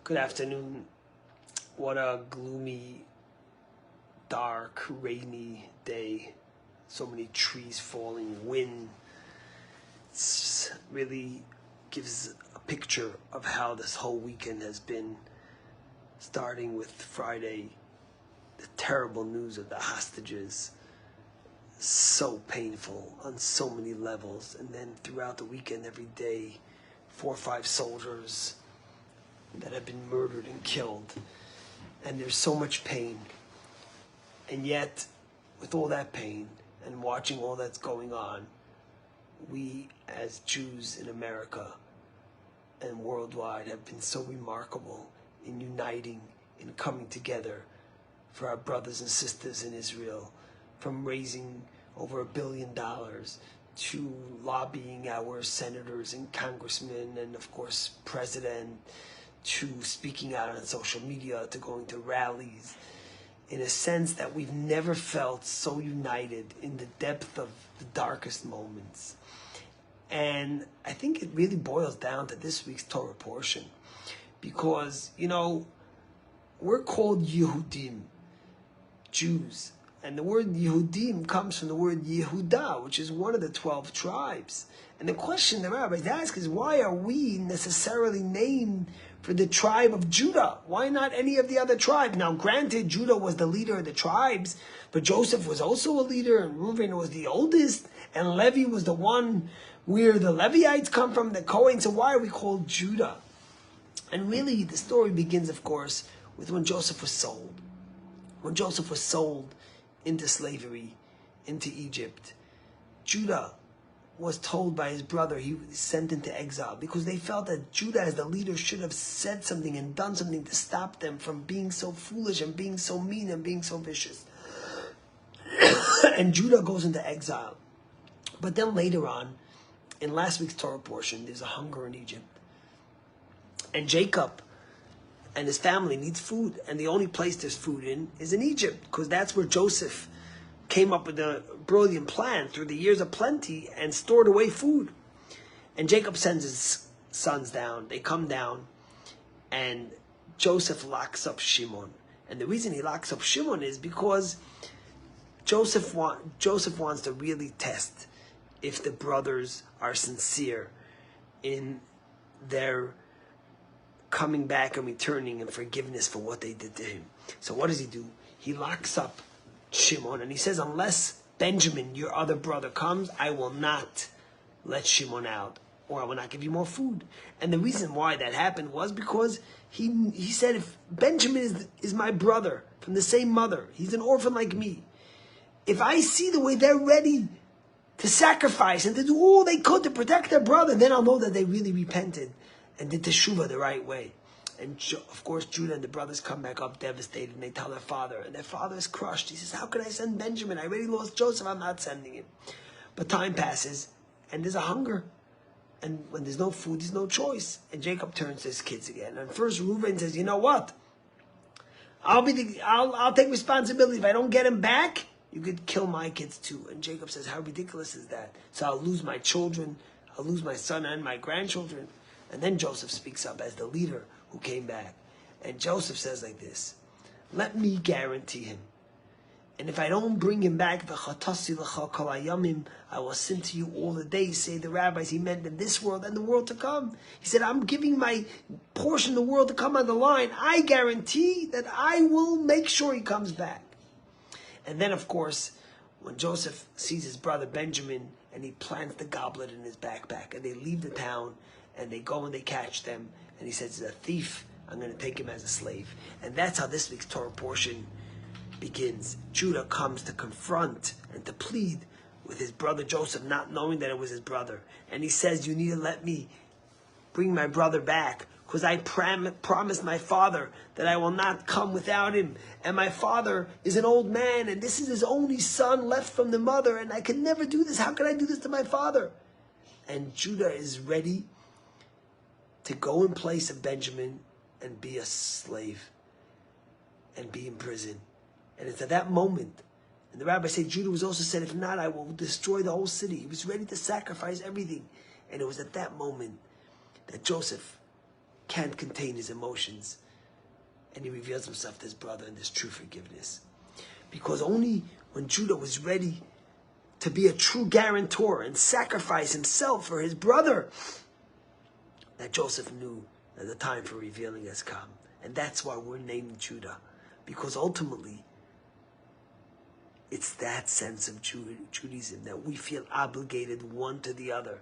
Good afternoon. What a gloomy, dark, rainy day. So many trees falling, wind. It really gives a picture of how this whole weekend has been, starting with Friday, the terrible news of the hostages. So painful on so many levels. And then throughout the weekend, every day, 4 or 5 soldiers that have been murdered and killed. And there's so much pain. And yet, with all that pain and watching all that's going on, we as Jews in America and worldwide have been so remarkable in uniting, in coming together for our brothers and sisters in Israel, from raising over $1 billion to lobbying our senators and congressmen and of course president, to speaking out on social media, to going to rallies, in a sense that we've never felt so united in the depth of the darkest moments. And I think it really boils down to this week's Torah portion, because, you know, we're called Yehudim, Jews, and the word Yehudim comes from the word Yehuda, which is one of the 12 tribes. And the question the rabbis ask is, why are we necessarily named for the tribe of Judah? Why not any of the other tribes? Now, granted, Judah was the leader of the tribes, but Joseph was also a leader, and Reuben was the oldest, and Levi was the one where the Levites come from, the Cohen. So why are we called Judah? And really, the story begins, of course, with when Joseph was sold. When Joseph was sold into slavery, into Egypt, Judah was told by his brother he was sent into exile, because they felt that Judah as the leader should have said something and done something to stop them from being so foolish and being so mean and being so vicious. And Judah goes into exile. But then later on, in last week's Torah portion, there's a hunger in Egypt. And Jacob and his family needs food, and the only place there's food in is in Egypt, because that's where Joseph came up with a brilliant plan through the years of plenty and stored away food. And Jacob sends his sons down. They come down, and Joseph locks up Shimon. And the reason he locks up Shimon is because Joseph wants to really test if the brothers are sincere in their coming back and returning and forgiveness for what they did to him. So what does he do? He locks up Shimon, and he says, unless Benjamin, your other brother, comes, I will not let Shimon out, or I will not give you more food. And the reason why that happened was because he said, if Benjamin is my brother from the same mother, he's an orphan like me, if I see the way they're ready to sacrifice and to do all they could to protect their brother, then I'll know that they really repented and did teshuvah the right way. And of course, Judah and the brothers come back up devastated, and they tell their father, and their father is crushed. He says, how can I send Benjamin? I already lost Joseph, I'm not sending him. But time passes, and there's a hunger. And when there's no food, there's no choice. And Jacob turns to his kids again. And first Reuben says, you know what? I'll take responsibility. If I don't get him back, you could kill my kids too. And Jacob says, how ridiculous is that? So I'll lose my children, I'll lose my son and my grandchildren. And then Joseph speaks up as the leader who came back. And Joseph says like this, let me guarantee him. And if I don't bring him back, I will sin to you all the days, say the rabbis. He meant in this world and the world to come. He said, I'm giving my portion of the world to come on the line. I guarantee that I will make sure he comes back. And then, of course, when Joseph sees his brother Benjamin, and he plants the goblet in his backpack, and they leave the town, and they go and they catch them, and he says, he's a thief, I'm going to take him as a slave. And that's how this week's Torah portion begins. Judah comes to confront and to plead with his brother Joseph, not knowing that it was his brother. And he says, you need to let me bring my brother back, because I promised my father that I will not come without him. And my father is an old man, and this is his only son left from the mother, and I can never do this. How can I do this to my father? And Judah is ready to go in place of Benjamin and be a slave and be in prison. And it's at that moment, and the rabbis say Judah was also said, if not, I will destroy the whole city. He was ready to sacrifice everything. And it was at that moment that Joseph can't contain his emotions. And he reveals himself to his brother in this true forgiveness. Because only when Judah was ready to be a true guarantor and sacrifice himself for his brother, that Joseph knew that the time for revealing has come. And that's why we're named Judah. Because ultimately, it's that sense of Judaism that we feel obligated one to the other.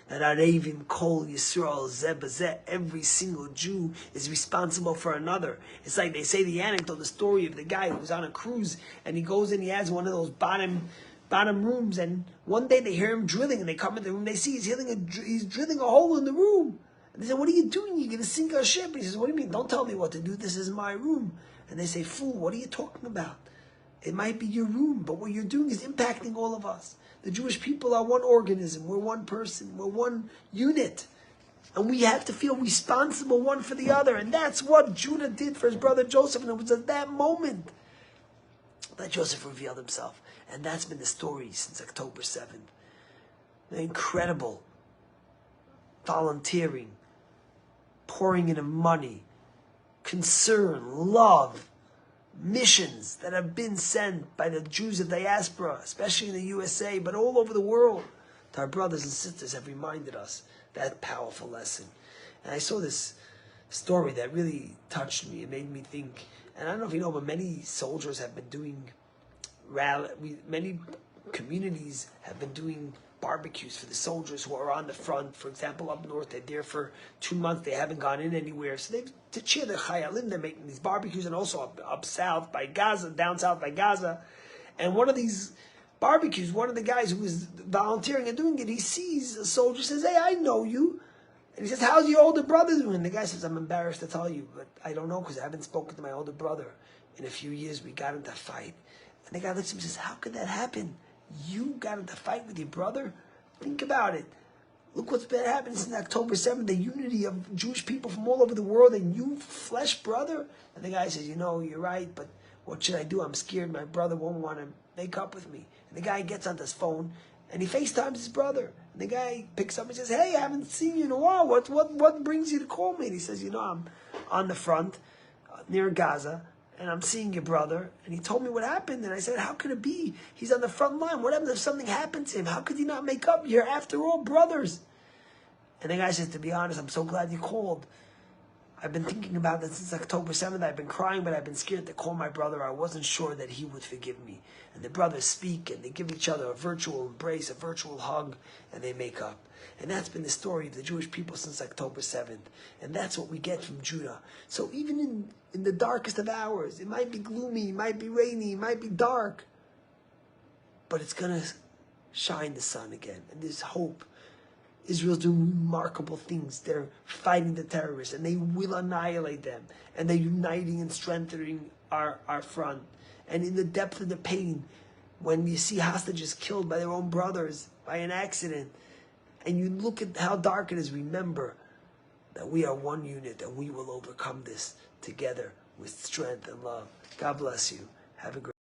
That Arevim, Kol, Yisrael, Zeh B'Zeh, every single Jew is responsible for another. It's like they say the anecdote, the story of the guy who was on a cruise, and he goes in, he has one of those bottom rooms, and one day they hear him drilling, and they come in the room, they see he's drilling a hole in the room. And they say, "What are you doing? You're going to sink our ship." And he says, "What do you mean? Don't tell me what to do. This is my room." And they say, "Fool, what are you talking about? It might be your room, but what you're doing is impacting all of us. The Jewish people are one organism. We're one person. We're one unit. And we have to feel responsible one for the other." And that's what Judah did for his brother Joseph. And it was at that moment that Joseph revealed himself. And that's been the story since October 7th. The incredible volunteering, pouring in of money, concern, love, missions that have been sent by the Jews of diaspora, especially in the USA, but all over the world. Our brothers and sisters have reminded us that powerful lesson. And I saw this story that really touched me. It made me think, and I don't know if you know, but many soldiers have been doing many communities have been doing barbecues for the soldiers who are on the front. For example, up north, they're there for 2 months. They haven't gone in anywhere. So to cheer the Chayalim, they're making these barbecues, and also up south by Gaza, down south by Gaza. And one of these barbecues, one of the guys who was volunteering and doing it, he sees a soldier, says, "Hey, I know you." And he says, "How's your older brother doing?" And the guy says, "I'm embarrassed to tell you, but I don't know because I haven't spoken to my older brother in a few years. We got into a fight." And the guy looks at him and says, "How could that happen? You got into a fight with your brother? Think about it. Look what's been happening since October 7th, the unity of Jewish people from all over the world, and you, flesh brother?" And the guy says, "You know, you're right, but what should I do? I'm scared my brother won't want to make up with me." And the guy gets on his phone, and he FaceTimes his brother. And the guy picks up and says, "Hey, I haven't seen you in a while. What brings you to call me?" And he says, "You know, I'm on the front near Gaza, and I'm seeing your brother." And he told me what happened. And I said, "How could it be? He's on the front line. What happens if something happened to him? How could he not make up? You're, after all, brothers." And the guy says, "To be honest, I'm so glad you called. I've been thinking about this since October 7th. I've been crying, but I've been scared to call my brother. I wasn't sure that he would forgive me." And the brothers speak, and they give each other a virtual embrace, a virtual hug, and they make up. And that's been the story of the Jewish people since October 7th. And that's what we get from Judah. So even in the darkest of hours, it might be gloomy, it might be rainy, it might be dark, but it's going to shine the sun again. And there's hope. Israel's doing remarkable things. They're fighting the terrorists, and they will annihilate them. And they're uniting and strengthening our front. And in the depth of the pain, when you see hostages killed by their own brothers by an accident, and you look at how dark it is, remember that we are one unit, and we will overcome this together with strength and love. God bless you. Have a great